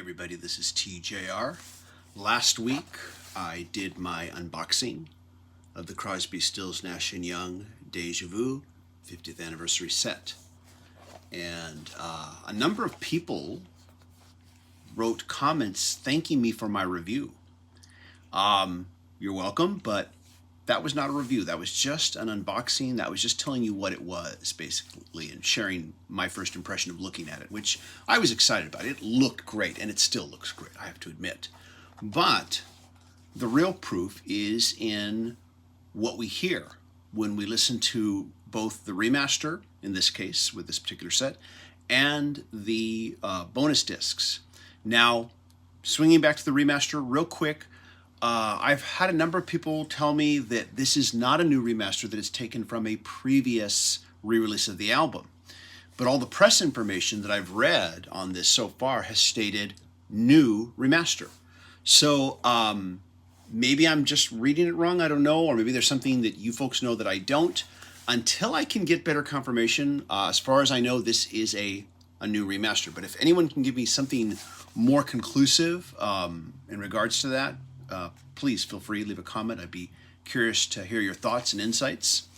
everybody, this is TJR. Last week I did my unboxing of the Crosby, Stills, Nash & Young Deja Vu 50th anniversary set. And a number of people wrote comments thanking me for my review. You're welcome, but that was not a review. That was just an unboxing. That was just telling you what it was, basically, and sharing my first impression of looking at it, which I was excited about. It looked great, and it still looks great, I have to admit. But the real proof is in what we hear when we listen to both the remaster, in this case, with this particular set, and the bonus discs. Now, swinging back to the remaster real quick, I've had a number of people tell me that this is not a new remaster, that it's taken from a previous re-release of the album. But all the press information that I've read on this so far has stated new remaster. So maybe I'm just reading it wrong, I don't know, or maybe there's something that you folks know that I don't. Until I can get better confirmation, as far as I know, this is a new remaster. But if anyone can give me something more conclusive in regards to that, please feel free to leave a comment. I'd be curious to hear your thoughts and insights.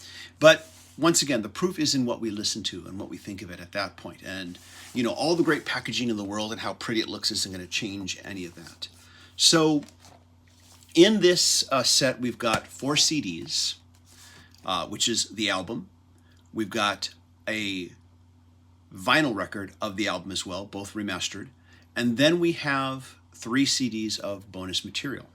But once again, the proof is in what we listen to and what we think of it at that point. And, you know, all the great packaging in the world and how pretty it looks isn't going to change any of that. So in this set, we've got 4 CDs, which is the album. We've got a vinyl record of the album as well, both remastered. And then we have 3 CDs of bonus material.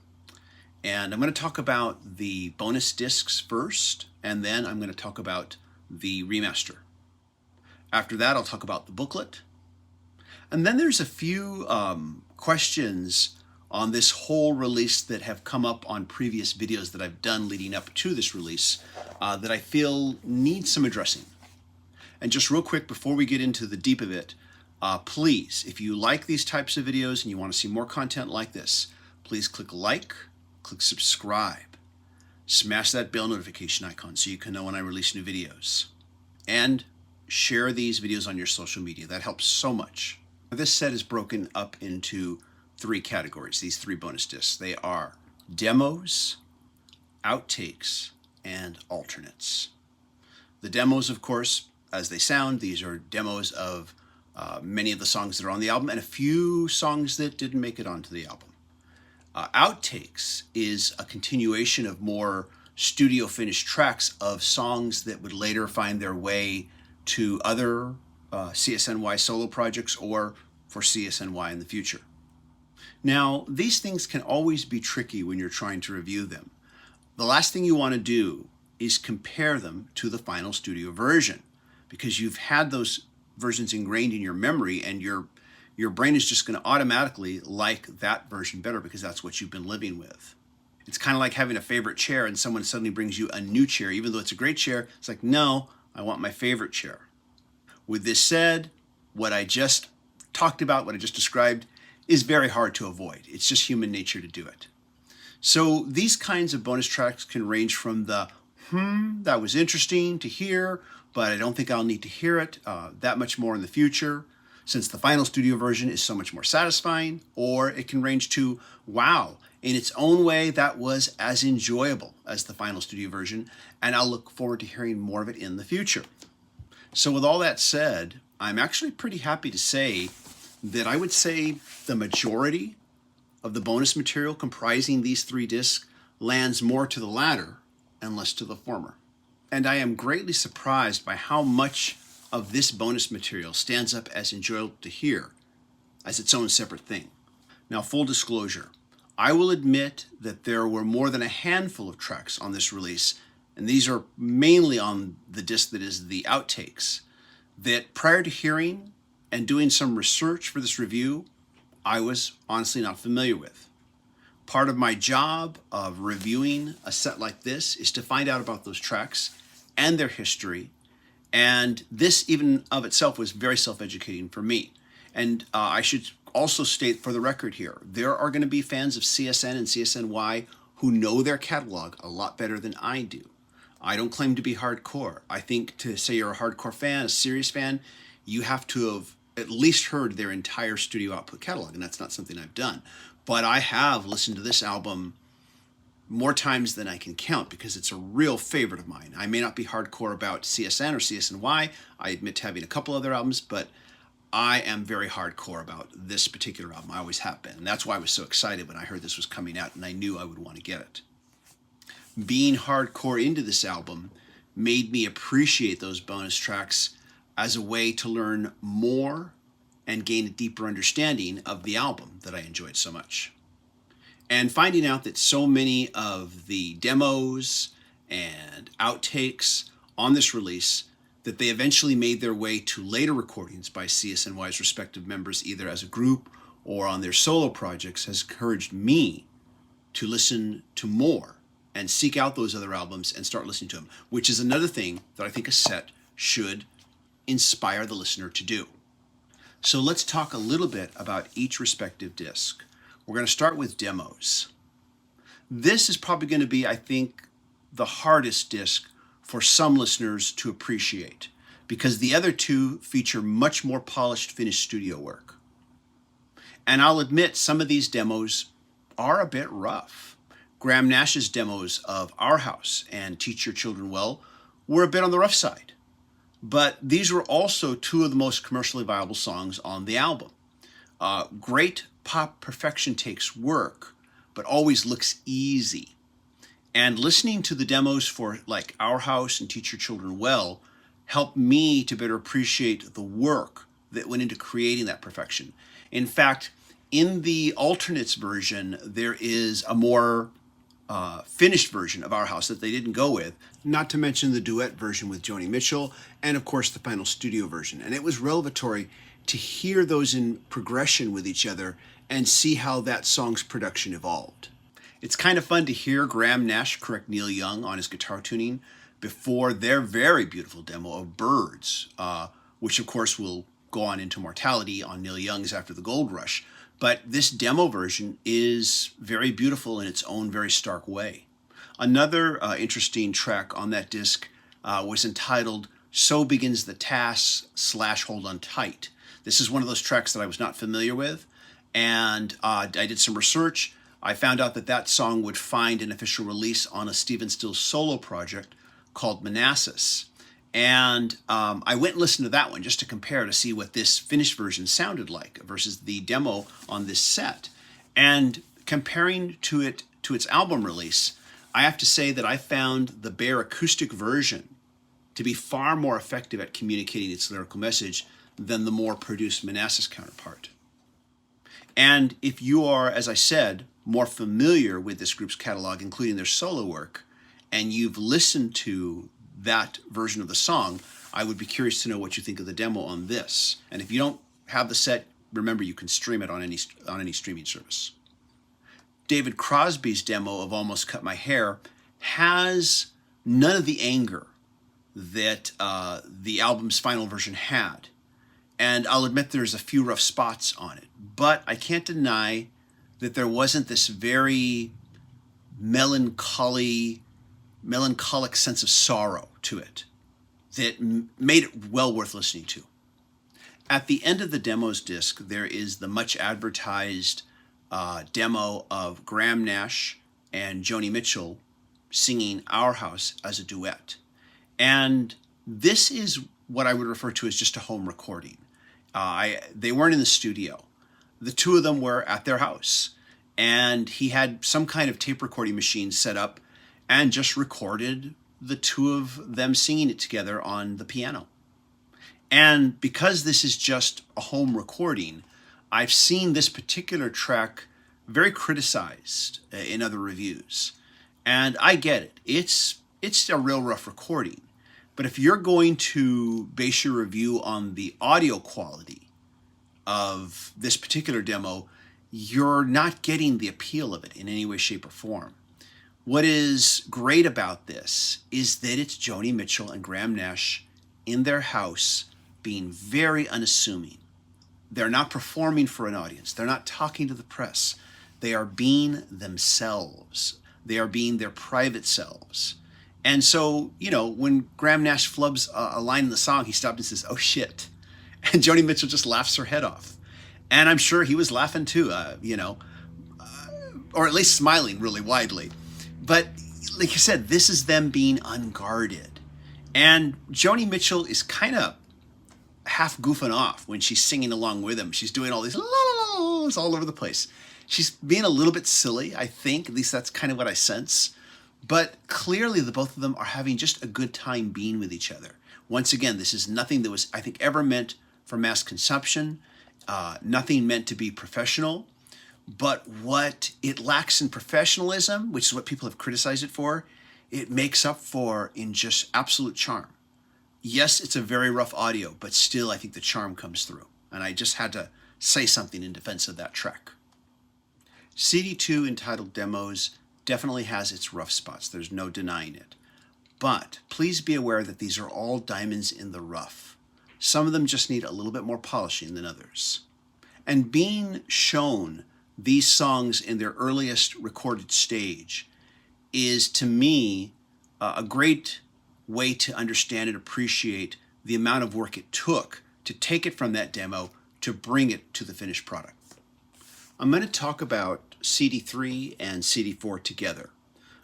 And I'm going to talk about the bonus discs first, and then I'm going to talk about the remaster. After that, I'll talk about the booklet. And then there's a few questions on this whole release that have come up on previous videos that I've done leading up to this release that I feel need some addressing. And just real quick, before we get into the deep of it, please, if you like these types of videos and you want to see more content like this, please click like, click subscribe, smash that bell notification icon so you can know when I release new videos, and share these videos on your social media. That helps so much. This set is broken up into 3 categories, these 3 bonus discs. They are demos, outtakes, and alternates. The demos, of course, as they sound, these are demos of many of the songs that are on the album and a few songs that didn't make it onto the album. Outtakes is a continuation of more studio finished tracks of songs that would later find their way to other CSNY solo projects or for CSNY in the future. Now, these things can always be tricky when you're trying to review them. The last thing you want to do is compare them to the final studio version, because you've had those versions ingrained in your memory and your brain is just going to automatically like that version better because that's what you've been living with. It's kind of like having a favorite chair and someone suddenly brings you a new chair. Even though it's a great chair, it's like, no, I want my favorite chair. With this said, what I just talked about, what I just described, is very hard to avoid. It's just human nature to do it. So these kinds of bonus tracks can range from the, that was interesting to hear, but I don't think I'll need to hear it that much more in the future, since the final studio version is so much more satisfying, or it can range to, wow, in its own way, that was as enjoyable as the final studio version, and I'll look forward to hearing more of it in the future. So with all that said, I'm actually pretty happy to say that I would say the majority of the bonus material comprising these 3 discs lands more to the latter and less to the former. And I am greatly surprised by how much of this bonus material stands up as enjoyable to hear as its own separate thing. Now, full disclosure, I will admit that there were more than a handful of tracks on this release, and these are mainly on the disc that is the outtakes, that prior to hearing and doing some research for this review, I was honestly not familiar with. Part of my job of reviewing a set like this is to find out about those tracks and their history. And this even of itself was very self-educating for me. And I should also state for the record here, there are going to be fans of CSN and CSNY who know their catalog a lot better than I do. I don't claim to be hardcore. I think to say you're a hardcore fan, a serious fan, you have to have at least heard their entire studio output catalog, and that's not something I've done. But I have listened to this album more times than I can count because it's a real favorite of mine. I may not be hardcore about CSN or CSNY. I admit to having a couple other albums, but I am very hardcore about this particular album. I always have been. And that's why I was so excited when I heard this was coming out and I knew I would want to get it. Being hardcore into this album made me appreciate those bonus tracks as a way to learn more and gain a deeper understanding of the album that I enjoyed so much. And finding out that so many of the demos and outtakes on this release, that they eventually made their way to later recordings by CSNY's respective members, either as a group or on their solo projects, has encouraged me to listen to more and seek out those other albums and start listening to them, which is another thing that I think a set should inspire the listener to do. So let's talk a little bit about each respective disc. We're going to start with demos. This is probably going to be, I think, the hardest disc for some listeners to appreciate because the other two feature much more polished, finished studio work. And I'll admit some of these demos are a bit rough. Graham Nash's demos of Our House and Teach Your Children Well were a bit on the rough side. But these were also two of the most commercially viable songs on the album. Great pop perfection takes work, but always looks easy. And listening to the demos for like Our House and Teach Your Children Well helped me to better appreciate the work that went into creating that perfection. In fact, in the alternates version, there is a more finished version of Our House that they didn't go with, not to mention the duet version with Joni Mitchell, and of course the final studio version. And it was revelatory to hear those in progression with each other and see how that song's production evolved. It's kind of fun to hear Graham Nash correct Neil Young on his guitar tuning before their very beautiful demo of Birds, which of course will go on into mortality on Neil Young's After the Gold Rush. But this demo version is very beautiful in its own very stark way. Another interesting track on that disc was entitled So Begins the Task / Hold On Tight. This is one of those tracks that I was not familiar with, and I did some research. I found out that that song would find an official release on a Stephen Stills solo project called Manassas. And I went and listened to that one just to compare to see what this finished version sounded like versus the demo on this set. And comparing to it to its album release, I have to say that I found the bare acoustic version to be far more effective at communicating its lyrical message than the more produced Manassas counterpart. And if you are, as I said, more familiar with this group's catalog, including their solo work, and you've listened to that version of the song, I would be curious to know what you think of the demo on this. And if you don't have the set, remember you can stream it on any streaming service. David Crosby's demo of Almost Cut My Hair has none of the anger that the album's final version had. And I'll admit there's a few rough spots on it, but I can't deny that there wasn't this very melancholic sense of sorrow to it that made it well worth listening to. At the end of the demos disc, there is the much advertised demo of Graham Nash and Joni Mitchell singing Our House as a duet. And this is what I would refer to as just a home recording. They weren't in the studio. The two of them were at their house, and he had some kind of tape recording machine set up and just recorded the two of them singing it together on the piano. And because this is just a home recording, I've seen this particular track very criticized in other reviews. And I get it. It's a real rough recording. But if you're going to base your review on the audio quality of this particular demo, you're not getting the appeal of it in any way, shape, or form. What is great about this is that it's Joni Mitchell and Graham Nash in their house being very unassuming. They're not performing for an audience. They're not talking to the press. They are being themselves. They are being their private selves. And so, when Graham Nash flubs a line in the song, he stopped and says, "Oh shit." And Joni Mitchell just laughs her head off. And I'm sure he was laughing too, or at least smiling really widely. But like you said, this is them being unguarded. And Joni Mitchell is kind of half goofing off when she's singing along with him. She's doing all these la la la's all over the place. She's being a little bit silly, I think. At least that's kind of what I sense. But clearly, the both of them are having just a good time being with each other. Once again, this is nothing that was, I think, ever meant for mass consumption, nothing meant to be professional. But what it lacks in professionalism, which is what people have criticized it for, it makes up for in just absolute charm. Yes, it's a very rough audio, but still, I think the charm comes through. And I just had to say something in defense of that track. CD2, entitled Demos, definitely has its rough spots. There's no denying it. But please be aware that these are all diamonds in the rough. Some of them just need a little bit more polishing than others. And being shown these songs in their earliest recorded stage is, to me, a great way to understand and appreciate the amount of work it took to take it from that demo to bring it to the finished product. I'm going to talk about CD3 and CD4 together.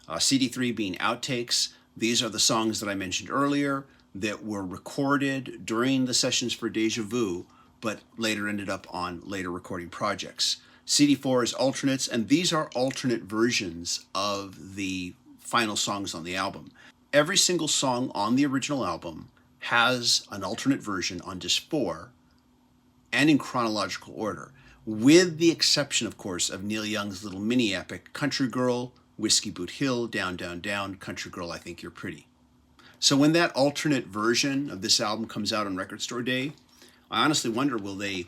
CD3 being Outtakes. These are the songs that I mentioned earlier that were recorded during the sessions for Deja Vu, but later ended up on later recording projects. CD4 is alternates, and these are alternate versions of the final songs on the album. Every single song on the original album has an alternate version on disc 4 and in chronological order, with the exception, of course, of Neil Young's little mini epic, Country Girl, Whiskey Boot Hill, Down, Down, Down, Country Girl, I Think You're Pretty. So when that alternate version of this album comes out on Record Store Day, I honestly wonder, will they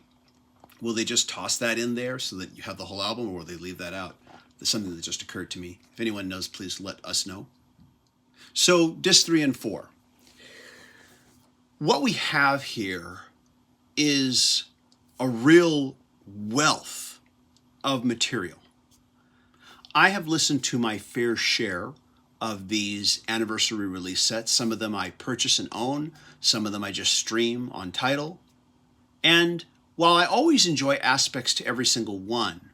just toss that in there so that you have the whole album, or will they leave that out? That's something that just occurred to me. If anyone knows, please let us know. So disc 3 and 4. What we have here is a real wealth of material. I have listened to my fair share of these anniversary release sets. Some of them I purchase and own. Some of them I just stream on Tidal. And while I always enjoy aspects to every single one,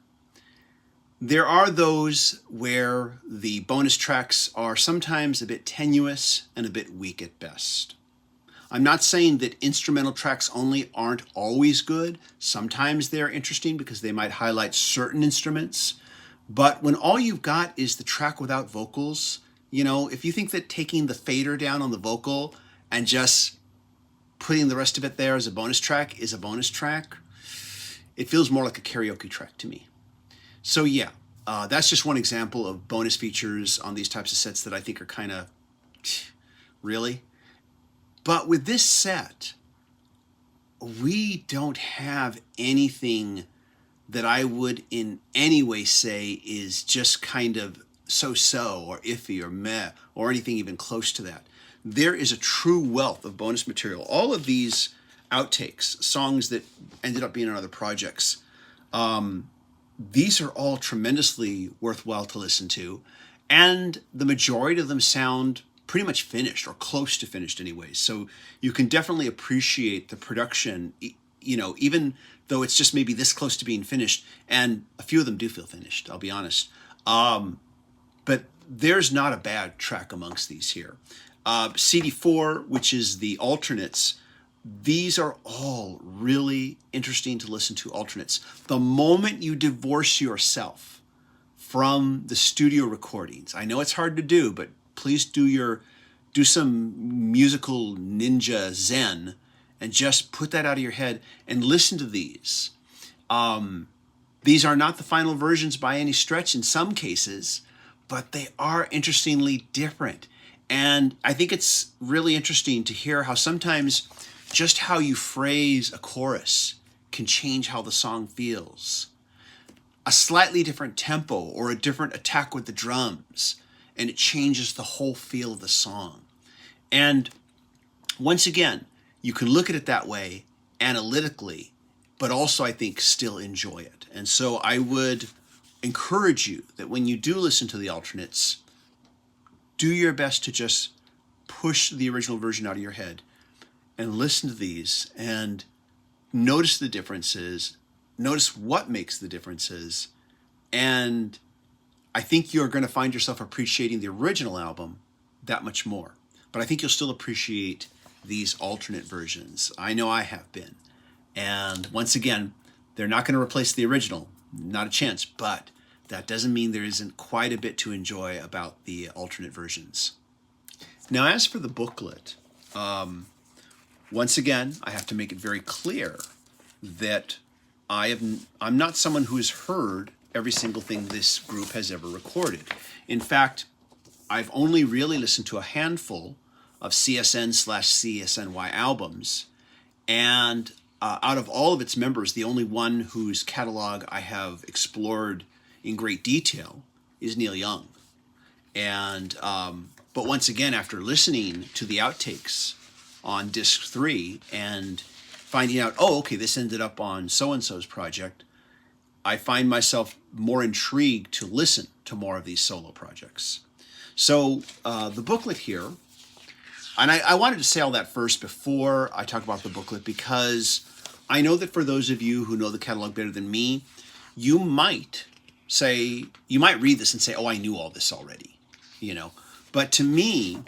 there are those where the bonus tracks are sometimes a bit tenuous and a bit weak at best. I'm not saying that instrumental tracks only aren't always good. Sometimes they're interesting because they might highlight certain instruments. But when all you've got is the track without vocals, if you think that taking the fader down on the vocal and just putting the rest of it there as a bonus track is a bonus track, it feels more like a karaoke track to me. So yeah, that's just one example of bonus features on these types of sets that I think are kind of, really? But with this set, we don't have anything that I would in any way say is just kind of so-so or iffy or meh or anything even close to that. There is a true wealth of bonus material. All of these outtakes, songs that ended up being on other projects, these are all tremendously worthwhile to listen to, and the majority of them sound pretty much finished or close to finished anyways. So you can definitely appreciate the production, even though it's just maybe this close to being finished, and a few of them do feel finished, I'll be honest. But there's not a bad track amongst these here. CD4, which is the alternates, these are all really interesting to listen to alternates. The moment you divorce yourself from the studio recordings, I know it's hard to do, but please do some musical ninja zen and just put that out of your head and listen to these. These are not the final versions by any stretch in some cases, but they are interestingly different. And I think it's really interesting to hear how sometimes just how you phrase a chorus can change how the song feels. A slightly different tempo or a different attack with the drums, and it changes the whole feel of the song. And once again, you can look at it that way analytically, but also I think still enjoy it. And so I would encourage you that when you do listen to the alternates, do your best to just push the original version out of your head and listen to these and notice the differences, notice what makes the differences, and I think you're going to find yourself appreciating the original album that much more. But I think you'll still appreciate these alternate versions. I know I have been. And once again, they're not going to replace the original, not a chance, but that doesn't mean there isn't quite a bit to enjoy about the alternate versions. Now, as for the booklet, once again, I have to make it very clear that I'm not someone who has heard every single thing this group has ever recorded. In fact, I've only really listened to a handful of CSN/CSNY albums, and out of all of its members, the only one whose catalog I have explored in great detail is Neil Young. And but once again, after listening to the outtakes on disc 3 and finding out, oh, okay, this ended up on so-and-so's project, I find myself more intrigued to listen to more of these solo projects. So the booklet here, and I wanted to say all that first before I talk about the booklet, because I know that for those of you who know the catalog better than me, you might read this and say, oh, I knew all this already, you know. But to me,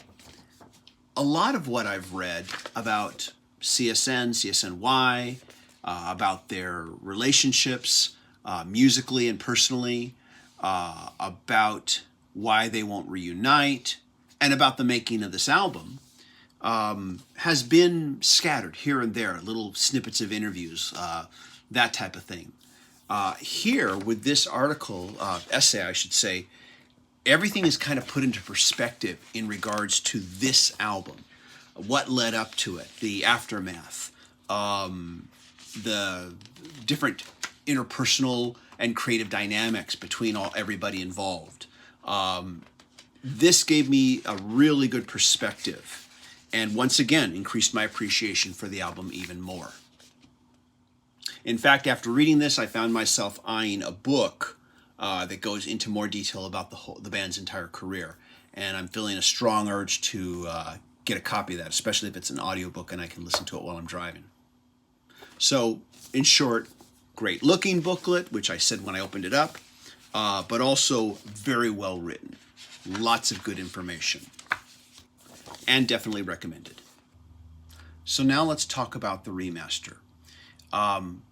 a lot of what I've read about CSN, CSNY, about their relationships, musically and personally, about why they won't reunite, and about the making of this album, has been scattered here and there, little snippets of interviews, that type of thing. Here, with this article, essay, I should say, everything is kind of put into perspective in regards to this album, what led up to it, the aftermath, the different interpersonal and creative dynamics between everybody involved. This gave me a really good perspective, and once again increased my appreciation for the album even more. In fact, after reading this, I found myself eyeing a book that goes into more detail about the band's entire career, and I'm feeling a strong urge to get a copy of that, especially if it's an audiobook and I can listen to it while I'm driving. So, in short, great looking booklet, which I said when I opened it up, but also very well written. Lots of good information. And definitely recommended. So now let's talk about the remaster.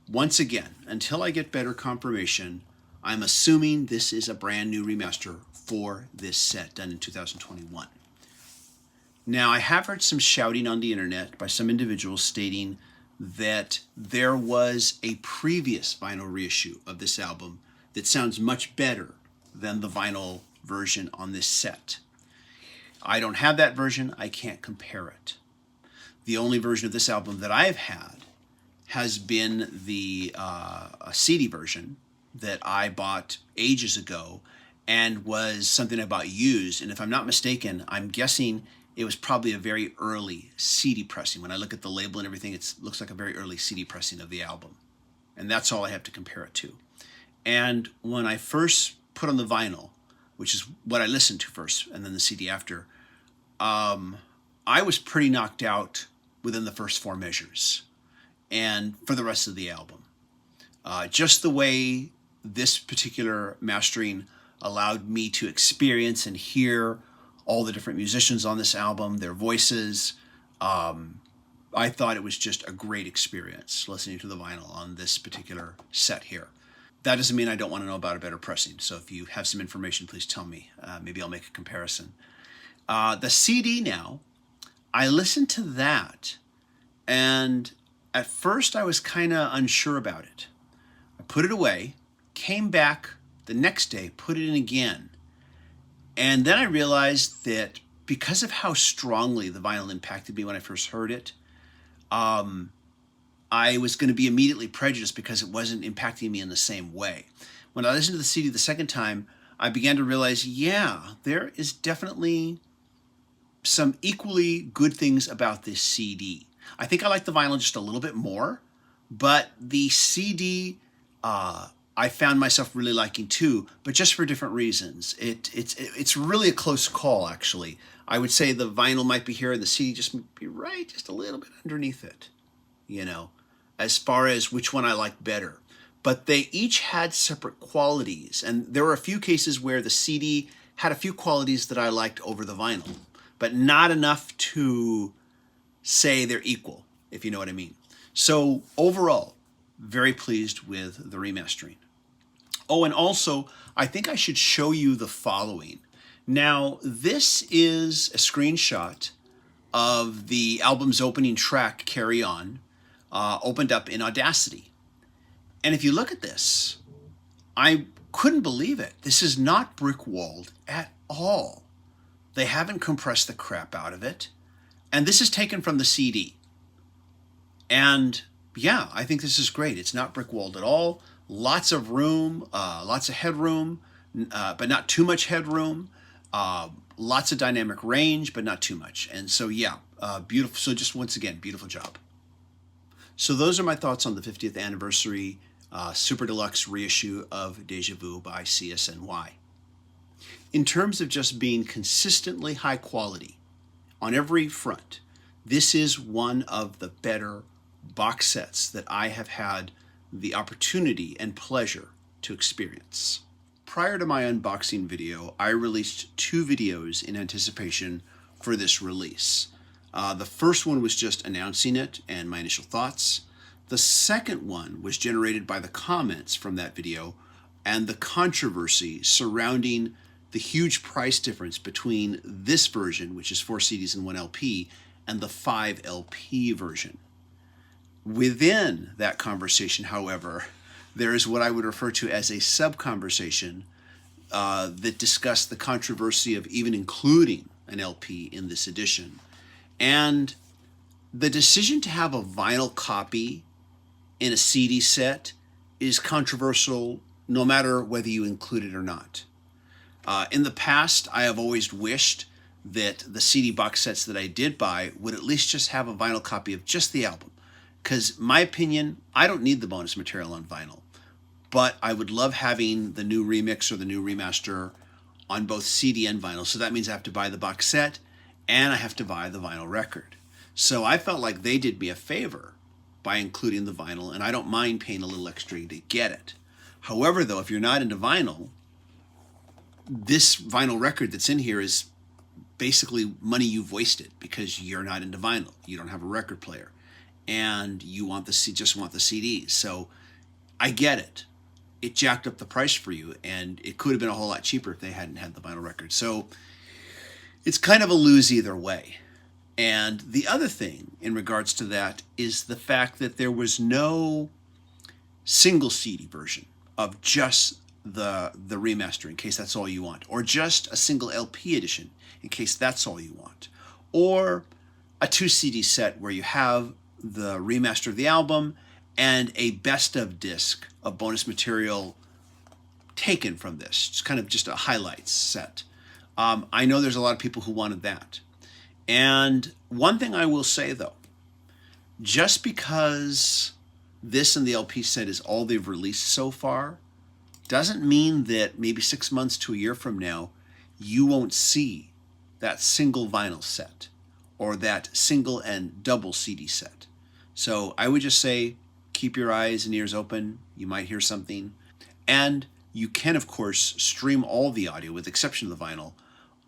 Once again, until I get better confirmation, I'm assuming this is a brand new remaster for this set done in 2021. Now, I have heard some shouting on the internet by some individuals stating that there was a previous vinyl reissue of this album that sounds much better than the vinyl version on this set. I don't have that version. I can't compare it. The only version of this album that I've had has been the CD version that I bought ages ago and was something I bought used. And if I'm not mistaken, I'm guessing it was probably a very early CD pressing. When I look at the label and everything, it looks like a very early CD pressing of the album. And that's all I have to compare it to. And when I first put on the vinyl, which is what I listened to first and then the CD after, I was pretty knocked out within the first 4 measures and for the rest of the album. Just the way this particular mastering allowed me to experience and hear all the different musicians on this album, their voices. I thought it was just a great experience listening to the vinyl on this particular set here. That doesn't mean I don't want to know about a better pressing. So if you have some information, please tell me. Maybe I'll make a comparison. The CD now, I listened to that, and at first I was kind of unsure about it. I put it away, came back the next day, put it in again, and then I realized that because of how strongly the vinyl impacted me when I first heard it, I was going to be immediately prejudiced because it wasn't impacting me in the same way. When I listened to the CD the second time, I began to realize, yeah, there is definitely some equally good things about this CD. I think I like the vinyl just a little bit more, but the CD I found myself really liking too, but just for different reasons. It's really a close call, actually. I would say the vinyl might be here and the CD just might be right just a little bit underneath it, you know. as far as which one I like better. But they each had separate qualities. And there were a few cases where the CD had a few qualities that I liked over the vinyl, but not enough to say they're equal, if you know what I mean. So overall, very pleased with the remastering. Oh, and also, I think I should show you the following. Now, this is a screenshot of the album's opening track, Carry On, opened up in Audacity. And if you look at this, I couldn't believe it. This is not brick-walled at all. They haven't compressed the crap out of it. And this is taken from the CD. And yeah, I think this is great. It's not brick-walled at all. Lots of room, lots of headroom, but not too much headroom. Lots of dynamic range, but not too much. And so yeah, beautiful. So just once again, beautiful job. So those are my thoughts on the 50th anniversary Super Deluxe reissue of Deja Vu by CSNY. In terms of just being consistently high quality on every front, this is one of the better box sets that I have had the opportunity and pleasure to experience. Prior to my unboxing video, I released 2 videos in anticipation for this release. The first one was just announcing it and my initial thoughts. The second one was generated by the comments from that video and the controversy surrounding the huge price difference between this version, which is 4 CDs and 1 LP, and the 5 LP version. Within that conversation, however, there is what I would refer to as a sub-conversation that discussed the controversy of even including an LP in this edition. And the decision to have a vinyl copy in a CD set is controversial no matter whether you include it or not. In the past, I have always wished that the CD box sets that I did buy would at least just have a vinyl copy of just the album. Because my opinion, I don't need the bonus material on vinyl. But I would love having the new remix or the new remaster on both CD and vinyl. So that means I have to buy the box set and I have to buy the vinyl record. So I felt like they did me a favor by including the vinyl, and I don't mind paying a little extra to get it. However, though, if you're not into vinyl, this vinyl record that's in here is basically money you've wasted because you're not into vinyl. You don't have a record player, and you want just want the CDs. So I get it. It jacked up the price for you, and it could have been a whole lot cheaper if they hadn't had the vinyl record. So it's kind of a lose either way. And the other thing in regards to that is the fact that there was no single CD version of just the remaster in case that's all you want, or just a single LP edition in case that's all you want, or a 2 CD set where you have the remaster of the album and a best of disc of bonus material taken from this. It's kind of just a highlights set. I know there's a lot of people who wanted that. And one thing I will say, though, just because this and the LP set is all they've released so far, doesn't mean that maybe 6 months to a year from now, you won't see that single vinyl set or that single and double CD set. So I would just say, keep your eyes and ears open. You might hear something. And you can, of course, stream all the audio, with the exception of the vinyl,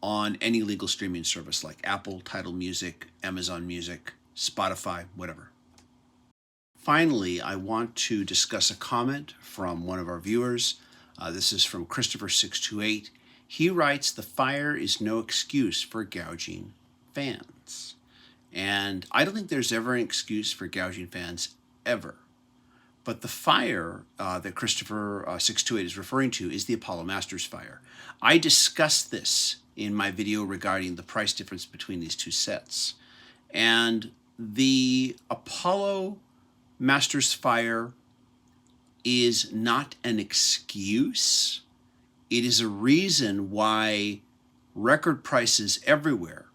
on any legal streaming service like Apple, Tidal Music, Amazon Music, Spotify, whatever. Finally, I want to discuss a comment from one of our viewers. This is from Christopher628. He writes, "The fire is no excuse for gouging fans." And I don't think there's ever an excuse for gouging fans, ever. But the fire that Christopher628 is referring to is the Apollo Masters fire. I discussed this in my video regarding the price difference between these 2 sets. And the Apollo Masters fire is not an excuse. It is a reason why record prices everywhere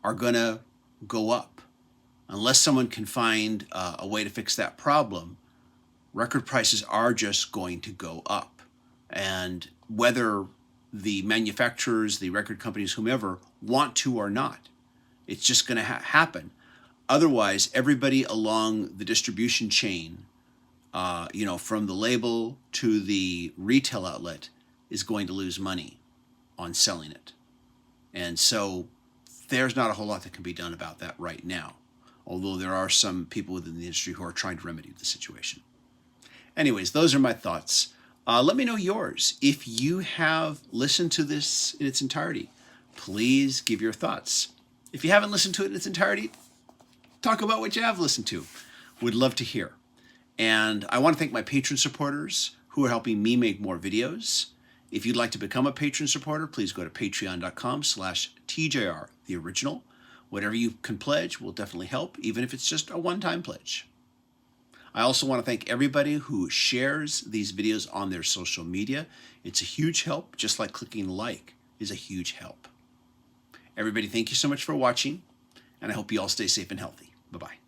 are going to go up. Unless someone can find a way to fix that problem, record prices are just going to go up. And whether the manufacturers, the record companies, whomever, want to or not, it's just going to happen. Otherwise, everybody along the distribution chain, from the label to the retail outlet, is going to lose money on selling it. And so there's not a whole lot that can be done about that right now, although there are some people within the industry who are trying to remedy the situation. Anyways, those are my thoughts. Let me know yours. If you have listened to this in its entirety, please give your thoughts. If you haven't listened to it in its entirety, talk about what you have listened to. Would love to hear. And I want to thank my patron supporters who are helping me make more videos. If you'd like to become a patron supporter, please go to patreon.com/TJR, the original. Whatever you can pledge will definitely help, even if it's just a one-time pledge. I also want to thank everybody who shares these videos on their social media. It's a huge help, just like clicking like is a huge help. Everybody, thank you so much for watching, and I hope you all stay safe and healthy. Bye-bye.